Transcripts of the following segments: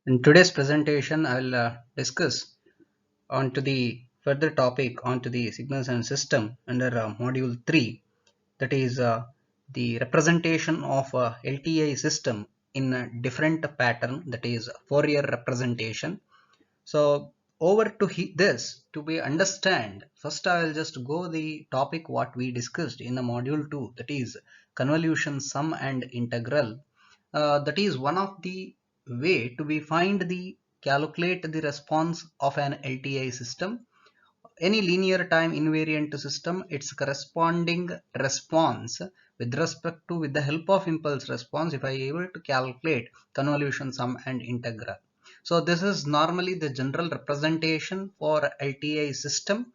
In today's presentation, I will discuss onto the further topic onto the signals and system under module 3, that is the representation of a LTI system in a different pattern, that is Fourier representation. So over to this to be understand, first I will just go the topic what we discussed in the module 2, that is convolution sum and integral. That is one of the way to be find the calculate the response of an LTI system. Any linear time invariant system, its corresponding response with respect to, with the help of impulse response, if I able to calculate convolution sum and integral. So this is normally the general representation for LTI system.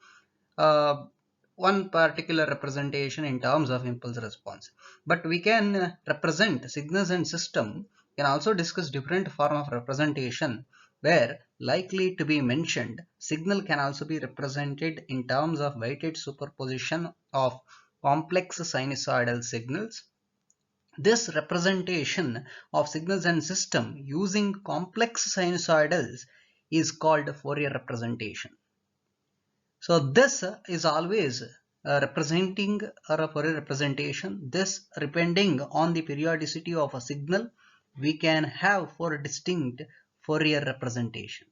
One particular representation in terms of impulse response, but we can represent signals and system, can also discuss different form of representation where likely to be mentioned signal can also be represented in terms of weighted superposition of complex sinusoidal signals. This representation of signals and system using complex sinusoidals is called Fourier representation. So this is always representing or a Fourier representation. This, depending on the periodicity of a signal, we can have four distinct Fourier representation.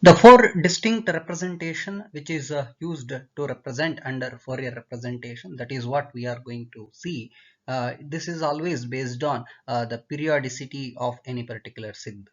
The four distinct representation which is used to represent under Fourier representation, that is what we are going to see. This is always based on the periodicity of any particular signal.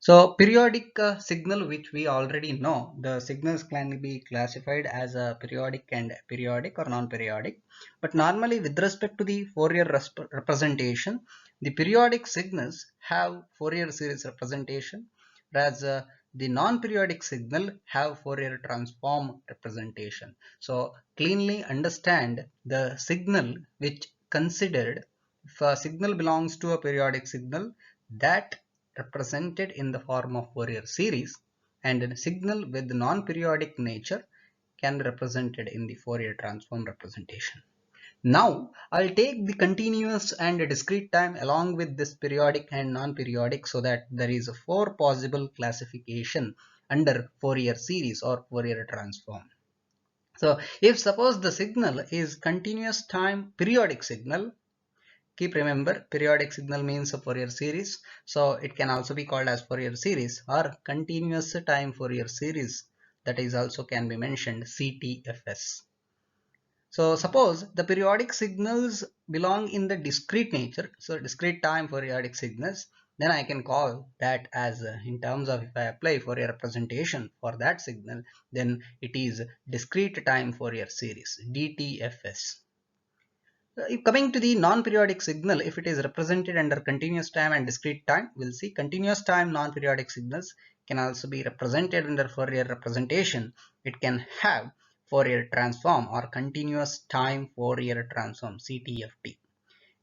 So periodic signal, which we already know, the signals can be classified as a periodic and periodic or non-periodic. But normally with respect to the Fourier representation, the periodic signals have Fourier series representation, whereas the non-periodic signal have Fourier transform representation. So cleanly understand the signal which considered, if a signal belongs to a periodic signal, that represented in the form of Fourier series, and a signal with non-periodic nature can be represented in the Fourier transform representation. Now I'll take the continuous and discrete time along with this periodic and non-periodic, so that there is a four possible classification under Fourier series or Fourier transform. So if suppose the signal is continuous time periodic signal, keep remember periodic signal means a Fourier series, so it can also be called as Fourier series or continuous time Fourier series, that is also can be mentioned CTFS. So suppose the periodic signals belong in the discrete nature, so discrete time periodic signals, then I can call that as in terms of, if I apply Fourier representation for that signal, then it is discrete time Fourier series, DTFS. Coming to the non-periodic signal, if it is represented under continuous time and discrete time, we'll see continuous time non-periodic signals can also be represented under Fourier representation. It can have Fourier transform or continuous time Fourier transform, CTFT.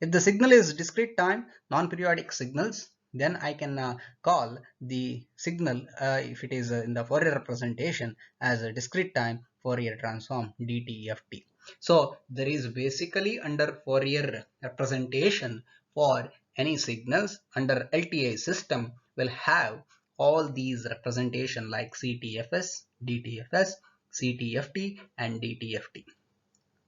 If the signal is discrete time non-periodic signals, then I can call the signal, if it is in the Fourier representation, as a discrete time Fourier transform, DTFT. So there is basically under Fourier representation for any signals under LTI system will have all these representation like CTFS, DTFS, CTFT and DTFT.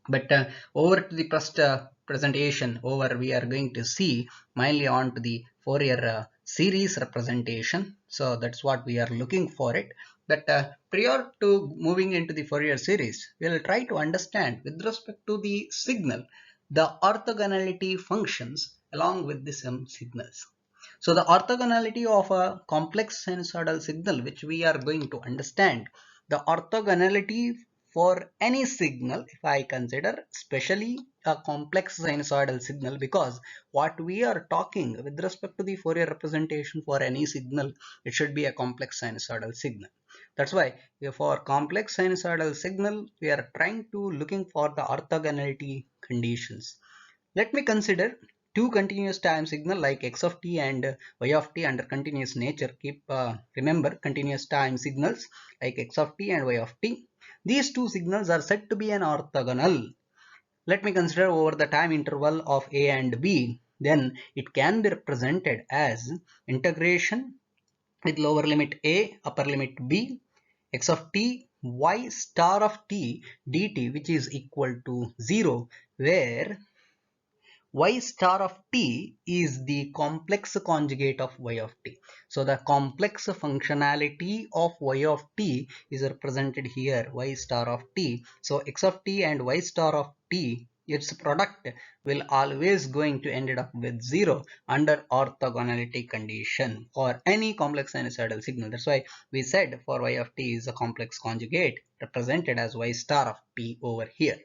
But over to the first presentation, over we are going to see mainly on to the Fourier series representation. So that's what we are looking for it. But prior to moving into the Fourier series, we will try to understand with respect to the signal, the orthogonality functions along with the some signals. So the orthogonality of a complex sinusoidal signal, which we are going to understand, the orthogonality for any signal, if I consider especially a complex sinusoidal signal, because what we are talking with respect to the Fourier representation for any signal, it should be a complex sinusoidal signal. That's why for complex sinusoidal signal, we are trying to looking for the orthogonality conditions. Let me consider two continuous time signal like x of t and y of t under continuous nature. Keep remember continuous time signals like x of t and y of t. These two signals are said to be an orthogonal. Let me consider over the time interval of a and b. then it can be represented as integration with lower limit a, upper limit b, x of t, y star of t dt, which is equal to 0, where y star of t is the complex conjugate of y of t. So the complex functionality of y of t is represented here, y star of t. So x of t and y star of t, its product will always going to end up with 0 under orthogonality condition for any complex sinusoidal signal. That's why we said for y of t is a complex conjugate represented as y star of t over here.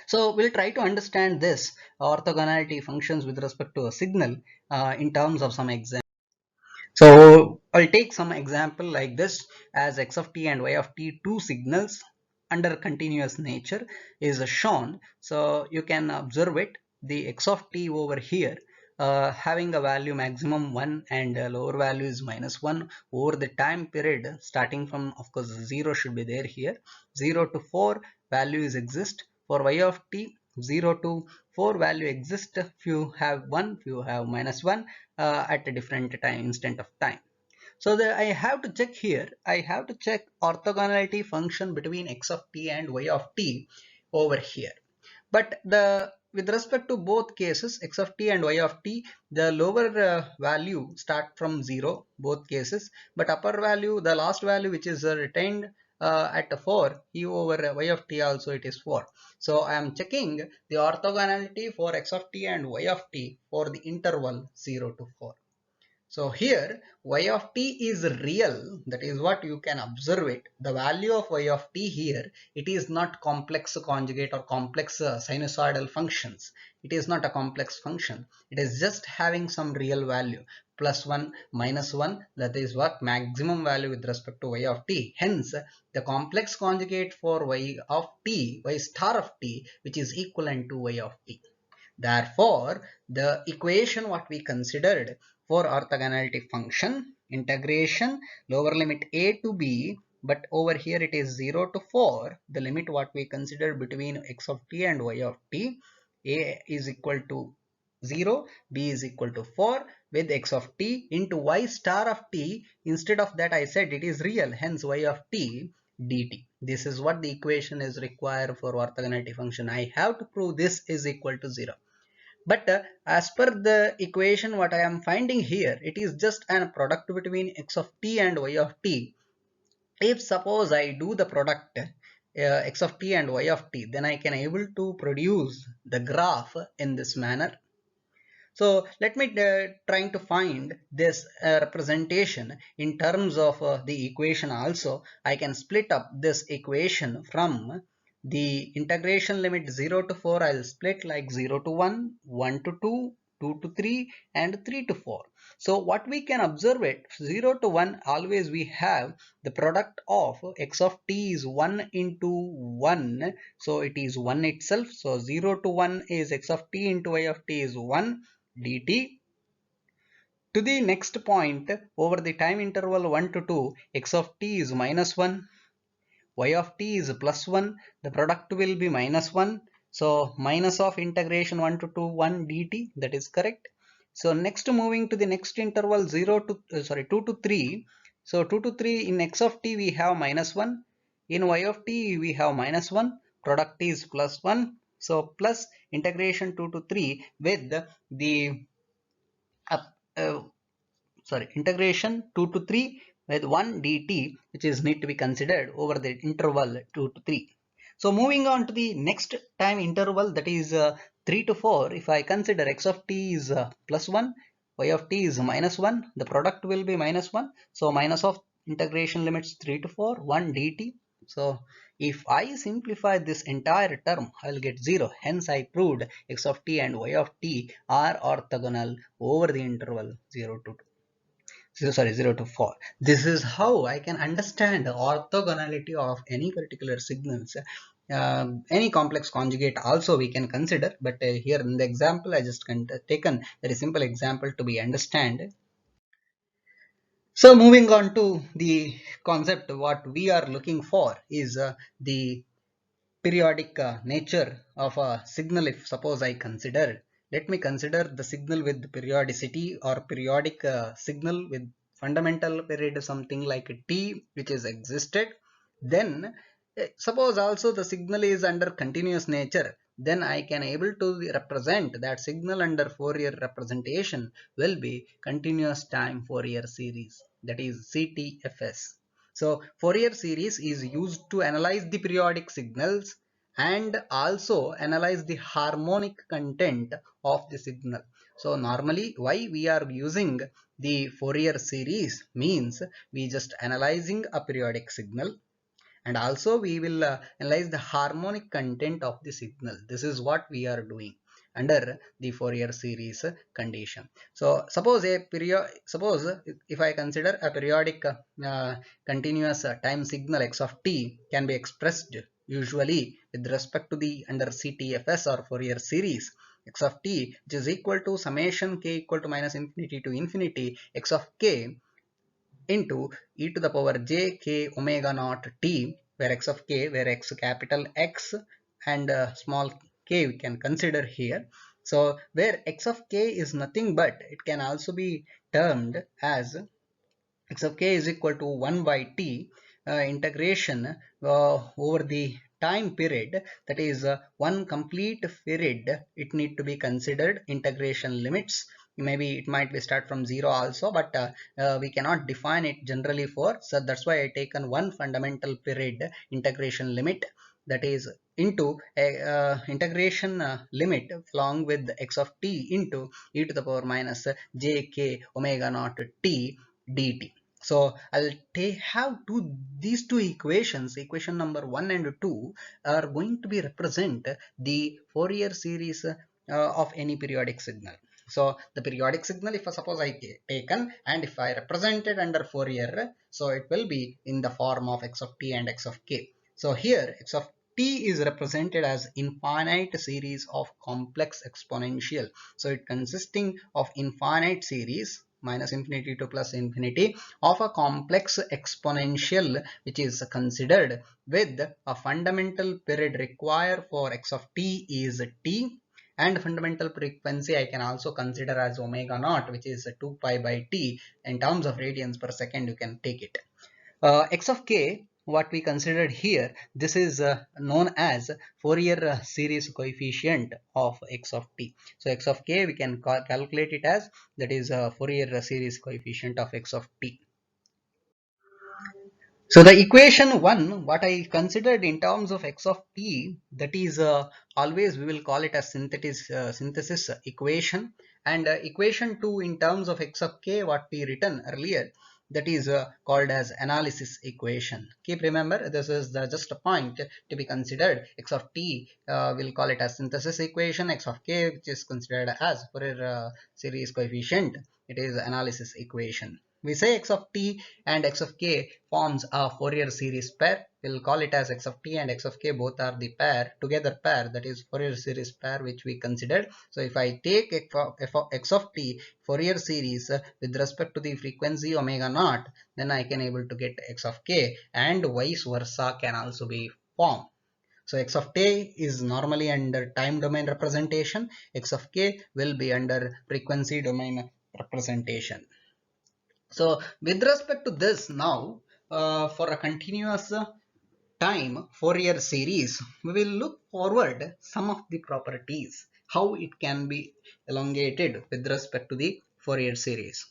So we'll try to understand this orthogonality functions with respect to a signal in terms of some examples. So I'll take some example like this, as x of t and y of t, two signals under continuous nature is shown. So you can observe it, the x of t over here having a value maximum 1 and lower value is -1 over the time period, starting from, of course, 0 should be there here, 0 to 4 values exist. For y of t, 0 to 4 value exist, few have 1, few have -1 at a different time instant of time. So I have to check here, I have to check orthogonality function between x of t and y of t over here. But with respect to both cases, x of t and y of t, the lower value start from 0 both cases, but upper value, the last value which is retained at 4, e over y of t also it is 4. So I am checking the orthogonality for x of t and y of t for the interval 0 to 4. So here y of t is real, that is what you can observe it. The value of y of t here, it is not complex conjugate or complex sinusoidal functions. It is not a complex function. It is just having some real value, +1, -1, that is what maximum value with respect to y of t. Hence the complex conjugate for y of t, y star of t, which is equivalent to y of t. Therefore, the equation what we considered for orthogonality function, integration lower limit a to b, but over here it is 0 to 4, the limit what we considered between x of t and y of t, a is equal to 0, b is equal to 4 with x of t into y star of t. Instead of that, I said it is real, hence y of t dt. This is what the equation is required for orthogonality function. I have to prove this is equal to 0. But as per the equation what I am finding here, it is just a product between x of t and y of t. If suppose I do the product x of t and y of t, then I can able to produce the graph in this manner. So let me trying to find this representation in terms of the equation also. I can split up this equation from the integration limit 0 to 4. I'll split like 0 to 1, 1 to 2, 2 to 3 and 3 to 4. So what we can observe it, 0 to 1 always we have the product of x of t is 1 into 1. So it is 1 itself. So 0 to 1 is x of t into y of t is 1 dt. To the next point, over the time interval 1 to 2, x of t is -1, y of t is +1, the product will be -1. So minus of integration 1 to 2, 1 dt, that is correct. So next, moving to the next interval 2 to 3. So 2 to 3, in x of t we have -1, in y of t we have -1, product is +1. So plus integration 2 to 3 with the uh, integration 2 to 3 with 1 dt, which is need to be considered over the interval 2 to 3. So moving on to the next time interval, that is 3 to 4. If I consider x of t is +1, y of t is -1, the product will be -1. So minus of integration limits 3 to 4, 1 dt. So if I simplify this entire term, I will get 0. Hence I proved x of t and y of t are orthogonal over the interval 0 to 0 to 4. This is how I can understand the orthogonality of any particular signals. Any complex conjugate also we can consider, but here in the example I just taken very simple example to be understand. So moving on to the concept, what we are looking for is the periodic nature of a signal. If suppose I consider, let me consider the signal with periodicity or periodic signal with fundamental period something like t which is existed. Then suppose also the signal is under continuous nature, then I can able to represent that signal under Fourier representation will be continuous time Fourier series, that is CTFS. So Fourier series is used to analyze the periodic signals and also analyze the harmonic content of the signal. So normally why we are using the Fourier series means we just analyzing a periodic signal, and also we will analyze the harmonic content of the signal. This is what we are doing under the Fourier series condition. So suppose if I consider a periodic continuous time signal x of t can be expressed usually with respect to the under CTFS or Fourier series x of t, which is equal to summation k equal to minus infinity to infinity x of k into e to the power j k omega naught t, where x of k, where x capital X and small k we can consider here. So where x of k is nothing but it can also be termed as x of k is equal to 1 by t integration over the time period, that is one complete period it need to be considered integration limits. Maybe it might be start from 0 also, but we cannot define it generally for, so that's why I taken one fundamental period integration limit, that is into a integration limit along with x of t into e to the power minus j k omega naught t dt. So I'll have these two equations, equation number 1 and 2 are going to be represent the Fourier series of any periodic signal. So the periodic signal, if suppose I taken and if I represent it under Fourier, so it will be in the form of x of t and x of k. So here x of t is represented as infinite series of complex exponential. So it consisting of infinite series minus infinity to plus infinity of a complex exponential which is considered with a fundamental period required for x of t is t, and fundamental frequency I can also consider as omega naught, which is 2 pi by t. In terms of radians per second you can take it. X of k, what we considered here, this is known as Fourier series coefficient of x of t. So x of k we can calculate it as, that is Fourier series coefficient of x of t. So the equation 1 what I considered in terms of x of t, that is always we will call it as synthesis equation, and equation 2 in terms of x of k what we written earlier, that is called as analysis equation. Keep remember, this is just a point to be considered. X of t we'll call it as synthesis equation, x of k which is considered as Fourier series coefficient, it is analysis equation. We say x of t and x of k forms a Fourier series pair. We'll call it as x of t and x of k both are the pair, together pair, that is Fourier series pair which we considered. So if I take f of x of t Fourier series with respect to the frequency omega naught, then I can able to get x of k, and vice versa can also be formed. So x of t is normally under time domain representation, x of k will be under frequency domain representation. So with respect to this now, for a continuous time Fourier series, we will look forward some of the properties, how it can be elongated with respect to the Fourier series.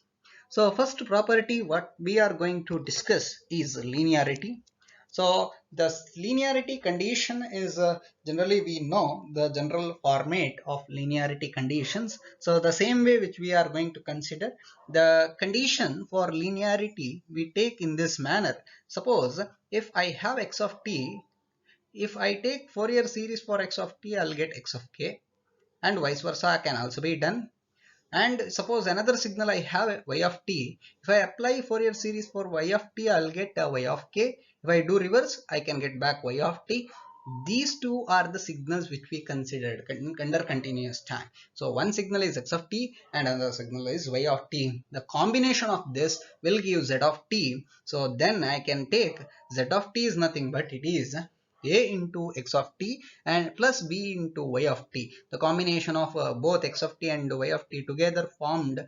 So first property what we are going to discuss is linearity. So the linearity condition is generally we know the general format of linearity conditions. So the same way which we are going to consider the condition for linearity we take in this manner. Suppose if I have x of t, if I take Fourier series for x of t, I'll get x of k, and vice versa can also be done. And suppose another signal I have y of t, if I apply Fourier series for y of t, I'll get y of k. If I do reverse, I can get back y of t. These two are the signals which we considered under continuous time. So one signal is x of t and another signal is y of t. The combination of this will give z of t. So then I can take z of t is nothing but it is a into x of t and plus b into y of t. The combination of both x of t and y of t together formed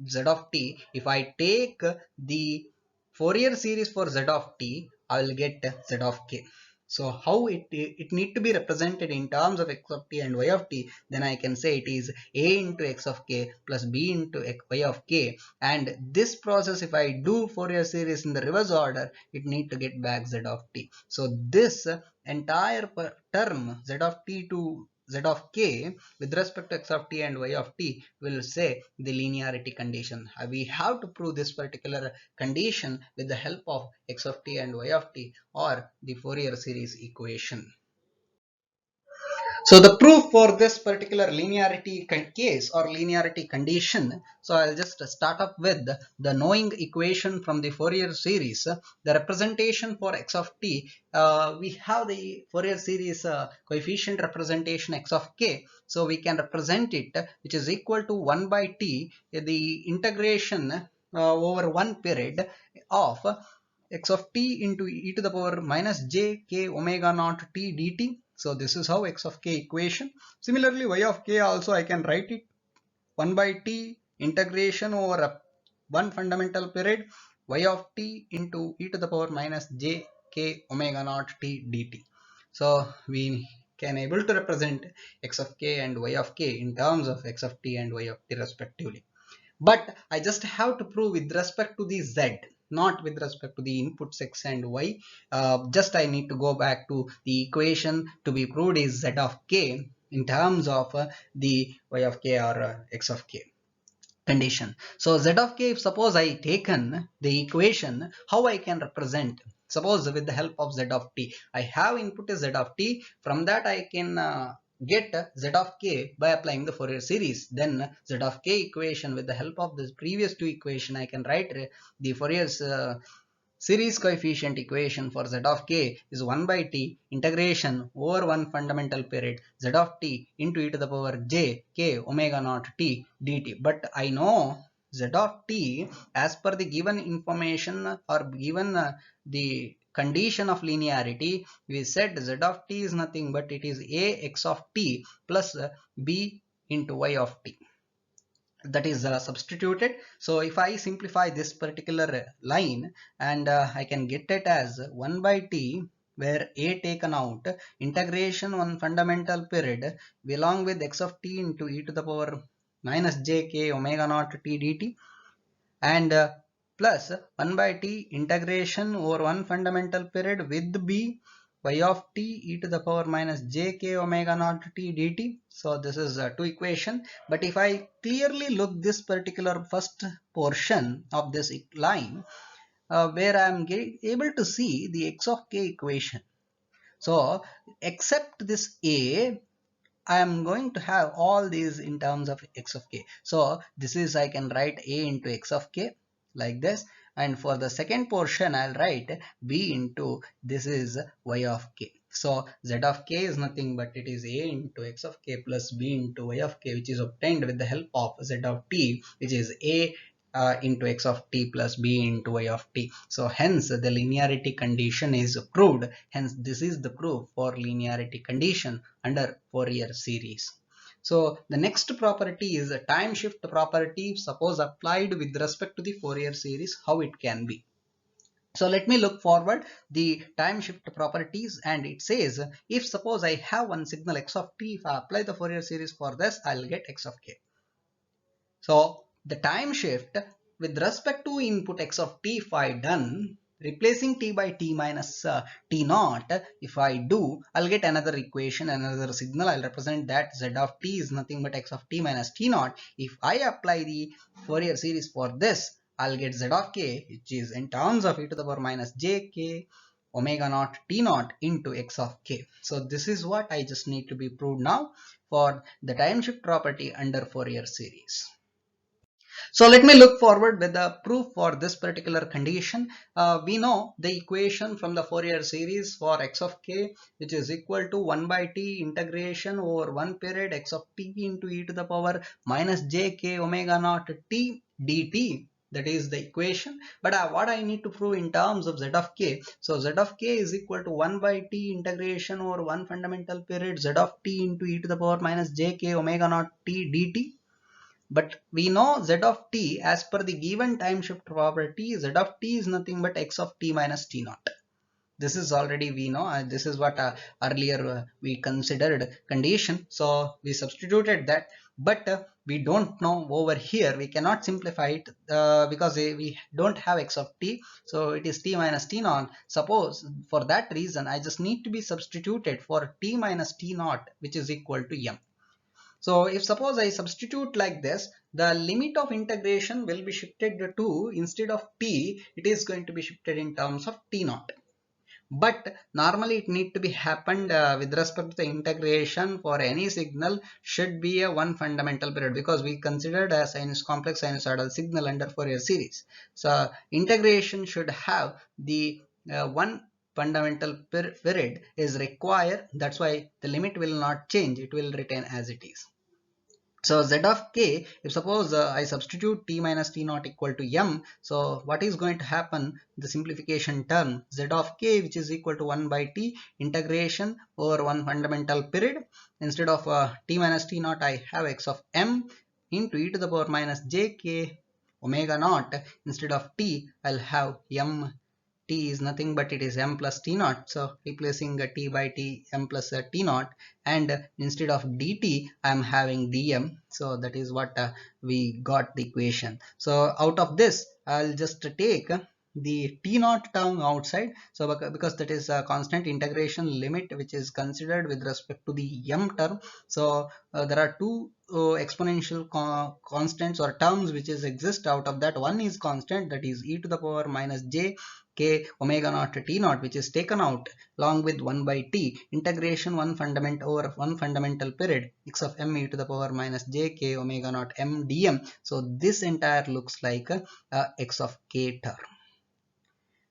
z of t. If I take the Fourier series for z of t, I will get z of k. So how it need to be represented in terms of x of t and y of t, then I can say it is a into x of k plus b into y of k. And this process, if I do Fourier series in the reverse order, it need to get back z of t. So this entire term z of t to z of k with respect to x of t and y of t will say the linearity condition. We have to prove this particular condition with the help of x of t and y of t or the Fourier series equation. So the proof for this particular linearity case or linearity condition, so I'll just start up with the knowing equation from the Fourier series. The representation for x of t, we have the Fourier series coefficient representation x of k, so we can represent it, which is equal to 1 by t, the integration over one period of x of t into e to the power minus j k omega naught t dt. So this is how x of k equation. Similarly, y of k also I can write it 1 by t integration over one fundamental period y of t into e to the power minus j k omega naught t dt. So we can able to represent x of k and y of k in terms of x of t and y of t respectively. But I just have to prove with respect to the z, not with respect to the inputs x and y. Just I need to go back to the equation to be proved is z of k in terms of the y of k or x of k condition. So z of k, if suppose I taken the equation, how I can represent? Suppose with the help of z of t, I have input is z of t. From that I can get z of k by applying the Fourier series. Then z of k equation with the help of this previous two equation, I can write the Fourier's series coefficient equation for z of k is 1 by t integration over one fundamental period z of t into e to the power j k omega naught t dt. But I know z of t as per the given information or given the condition of linearity, we said z of t is nothing but it is a x of t plus b into y of t. That is substituted. So if I simplify this particular line, and I can get it as 1 by t where a taken out integration one fundamental period along with x of t into e to the power minus j k omega naught t dt, and plus 1 by t integration over one fundamental period with b y of t e to the power minus j k omega naught t dt. So this is two equation. But if I clearly look this particular first portion of this line, where I am able to see the x of k equation. So except this a, I am going to have all these in terms of x of k. So this is, I can write a into x of k like this, and for the second portion I'll write b into this is y of k. So z of k is nothing but it is a into x of k plus b into y of k, which is obtained with the help of z of t, which is a into x of t plus b into y of t. So hence the linearity condition is proved. Hence this is the proof for linearity condition under Fourier series. So the next property is a time shift property. Suppose applied with respect to the Fourier series, how it can be. So let me look forward the time shift properties, and it says if suppose I have one signal x of t, if I apply the Fourier series for this, I'll get x of k. So the time shift with respect to input x of t, if I done replacing t by t minus t naught, if I do, I'll get another equation, another signal. I'll represent that z of t is nothing but x of t minus t naught. If I apply the Fourier series for this, I'll get z of k, which is in terms of e to the power minus j k omega naught t naught into x of k. So this is what I just need to be proved now for the time shift property under Fourier series. So let me look forward with the proof for this particular condition. We know the equation from the Fourier series for x of k, which is equal to 1 by t integration over one period x of t into e to the power minus j k omega naught t dt. that is the equation. But what I need to prove in terms of z of k, so z of k is equal to 1 by t integration over 1 fundamental period z of t into e to the power minus jk omega naught t dt. But we know z of t as per the given time shift property, z of t is nothing but x of t minus t naught. This is already we know, this is what earlier we considered condition, so we substituted that. But we don't know over here, we cannot simplify it because we don't have x of t, so it is t minus t naught. Suppose for that reason I just need to be substituted for t minus t naught, which is equal to m. So if suppose I substitute like this, the limit of integration will be shifted to, instead of t, it is going to be shifted in terms of t naught. But normally it need to be happened with respect to the integration for any signal should be a one fundamental period, because we considered a complex sinusoidal signal under Fourier series. So integration should have the one fundamental period is required. That's why the limit will not change, it will retain as it is. So z of k, if suppose I substitute t minus t naught equal to m, so what is going to happen, the simplification term z of k, which is equal to 1 by t integration over one fundamental period, instead of t minus t naught I have x of m into e to the power minus jk omega naught. Instead of t I'll have m. T is nothing but it is m plus t naught, so replacing t by t, m plus t naught, and instead of dt I am having dm. So that is what we got the equation. So out of this I'll just take the t naught term outside, so because that is a constant integration limit which is considered with respect to the m term. So there are two exponential constants or terms which is exist. Out of that, one is constant, that is e to the power minus j k omega naught t naught, which is taken out along with 1 by t integration one fundamental period x of m e to the power minus j k omega naught m dm. So this entire looks like a x of k term.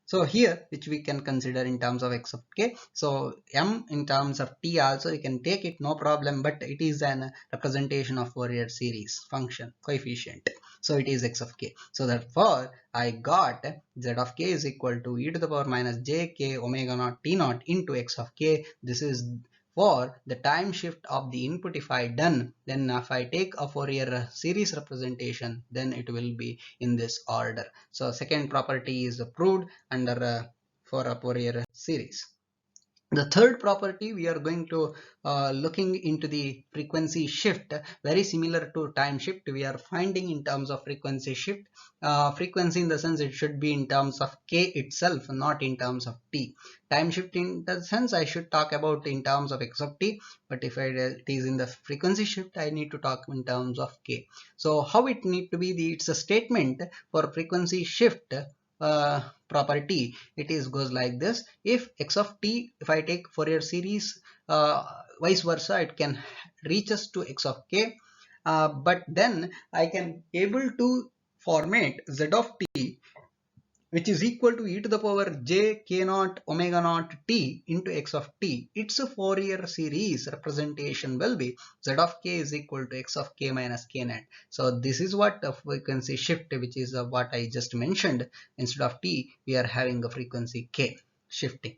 So here, which we can consider in terms of x of k. So m in terms of t also you can take it, no problem, but it is an representation of Fourier series function coefficient. So it is x of k. So therefore I got z of k is equal to e to the power minus j k omega naught t naught into x of k. This is for the time shift of the input. If I done, then if I take a Fourier series representation, then it will be in this order. So second property is proved under for a Fourier series. The third property, we are going to looking into the frequency shift, very similar to time shift. We are finding in terms of frequency shift, frequency in the sense it should be in terms of k itself, not in terms of t. Time shift in the sense I should talk about in terms of x of t, but if it is in the frequency shift, I need to talk in terms of k. So how it need to be, it's a statement for frequency shift property. It is goes like this: if x of t, if I take Fourier series, vice versa, it can reach us to x of k, but then I can able to formate z of t, which is equal to e to the power j k naught omega naught t into x of t. Its a Fourier series representation will be z of k is equal to x of k minus k naught. So this is what a frequency shift, which is what I just mentioned. Instead of t, we are having a frequency k shifting.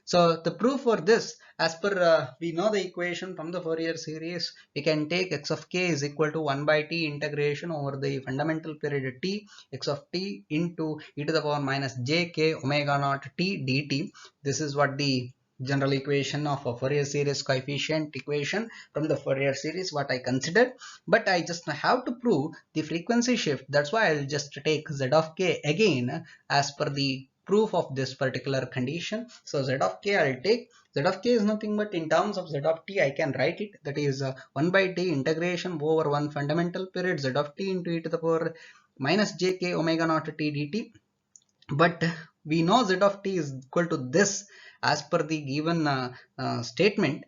So the proof for this, as per we know the equation from the Fourier series, we can take x of k is equal to 1 by t integration over the fundamental period t, x of t into e to the power minus j k omega naught t dt. This is what the general equation of a Fourier series coefficient equation from the Fourier series what I considered. But I just have to prove the frequency shift. That's why I'll just take z of k again as per the proof of this particular condition. So z of k I'll take, z of k is nothing but in terms of z of t I can write it, that is 1 by t integration over one fundamental period z of t into e to the power minus jk omega naught t dt. But we know z of t is equal to this. As per the given statement,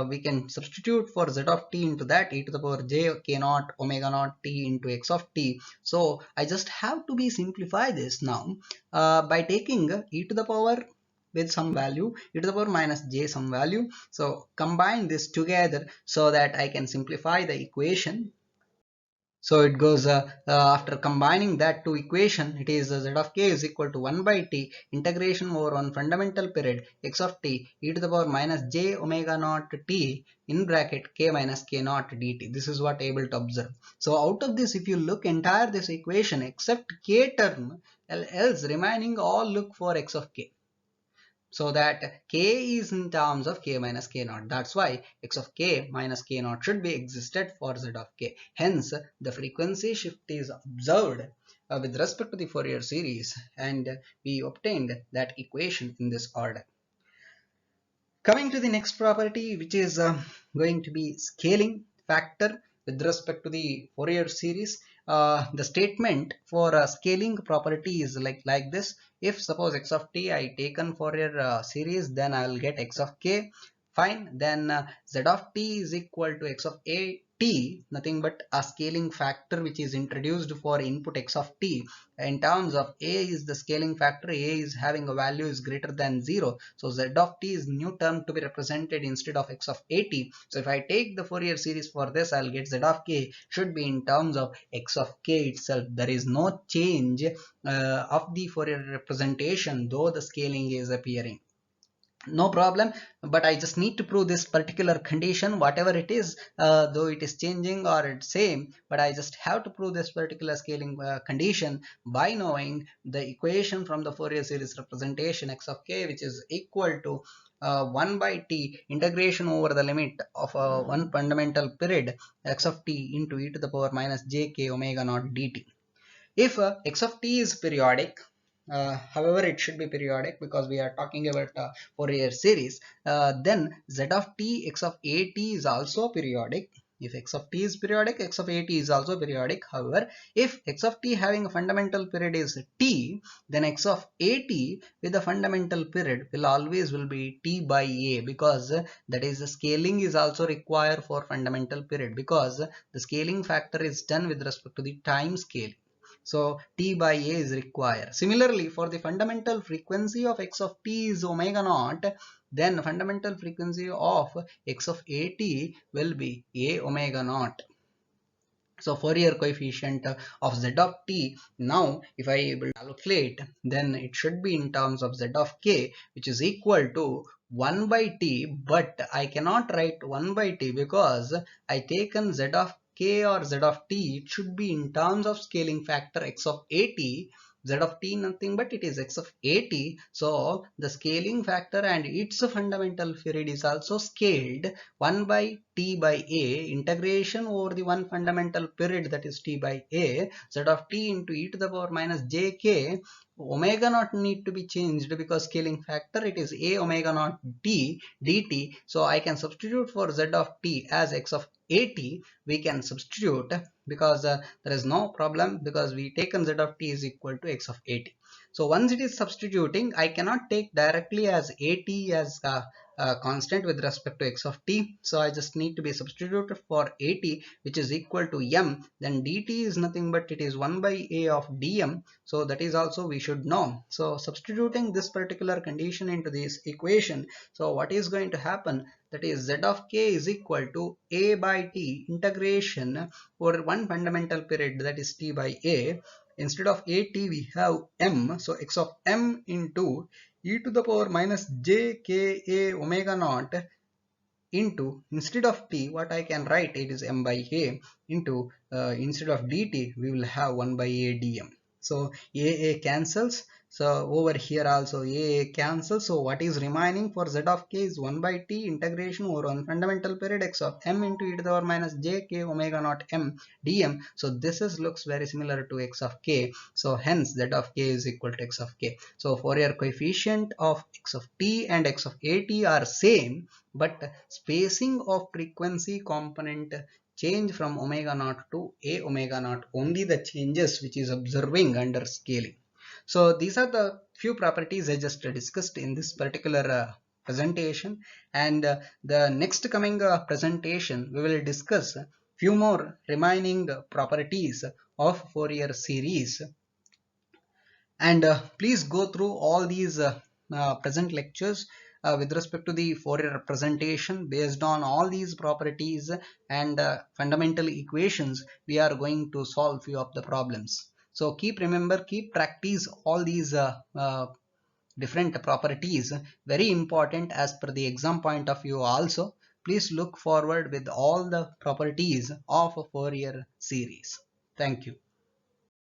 we can substitute for z of t into that e to the power j k naught omega naught t into x of t. So I just have to be simplify this now by taking e to the power with some value, e to the power minus j some value. So combine this together so that I can simplify the equation. So it goes after combining that two equation, it is z of k is equal to 1 by t integration over one fundamental period x of t e to the power minus j omega naught t in bracket k minus k naught dt. This is what able to observe. So out of this, if you look entire this equation except k term, else remaining all look for x of k. So that k is in terms of k minus k naught. That's why x of k minus k naught should be existed for z of k. Hence, the frequency shift is observed with respect to the Fourier series, and we obtained that equation in this order. Coming to the next property, which is going to be scaling factor with respect to the Fourier series. The statement for scaling property is like this. If suppose x of t I taken Fourier series, then I will get x of k. Fine. Then z of t is equal to x of a t, nothing but a scaling factor which is introduced for input x of t. In terms of a is the scaling factor, a is having a value is greater than 0. So z of t is new term to be represented instead of x of at. So if I take the Fourier series for this, I'll get z of k should be in terms of x of k itself. There is no change of the Fourier representation, though the scaling is appearing. No problem, but I just need to prove this particular condition, whatever it is, though it is changing or it's same, but I just have to prove this particular scaling condition by knowing the equation from the Fourier series representation x of k, which is equal to 1 by t integration over the limit of one fundamental period x of t into e to the power minus j k omega naught dt. If x of t is periodic, however it should be periodic because we are talking about Fourier series, then z of t x of at is also periodic. If x of t is periodic, x of at is also periodic. However, if x of t having a fundamental period is t, then x of at with the fundamental period will be t by a, because that is the scaling is also required for fundamental period, because the scaling factor is done with respect to the time scale. So t by a is required. Similarly, for the fundamental frequency of x of t is omega naught, then fundamental frequency of x of at will be a omega naught. So Fourier coefficient of z of t, now if I able to calculate, then it should be in terms of z of k, which is equal to 1 by t, but I cannot write 1 by t because I taken z of k or z of t, it should be in terms of scaling factor x of at. Z of t nothing but it is x of at. So the scaling factor and its fundamental period is also scaled 1 by t by a integration over the one fundamental period, that is t by a, z of t into e to the power minus jk. Omega naught need to be changed because scaling factor it is a omega naught t dt. So I can substitute for z of t as x of at. We can substitute because there is no problem, because we taken z of t is equal to x of at. So once it is substituting, I cannot take directly as at as constant with respect to x of t. So I just need to be substituted for at, which is equal to m. Then dt is nothing but it is 1 by a of dm. So that is also we should know. So substituting this particular condition into this equation, so what is going to happen, that is z of k is equal to a by t integration over one fundamental period, that is t by a. Instead of at we have m, so x of m into e to the power minus j k a omega naught into, instead of t what I can write, it is m by a into instead of dt we will have 1 by a dm. So a cancels, so over here also a cancels. So what is remaining for z of k is 1 by t integration over one fundamental period x of m into e to the power minus j k omega naught m dm. So this is looks very similar to x of k. So hence z of k is equal to x of k. So Fourier coefficient of x of t and x of at are same, but spacing of frequency component change from omega naught to a omega naught, only the changes which is observing under scaling. So these are the few properties I just discussed in this particular presentation, and the next coming presentation we will discuss few more remaining properties of Fourier series. And please go through all these present lectures with respect to the Fourier representation. Based on all these properties and fundamental equations, we are going to solve few of the problems. So keep practice all these different properties, very important as per the exam point of view also. Please look forward with all the properties of a Fourier series. Thank you.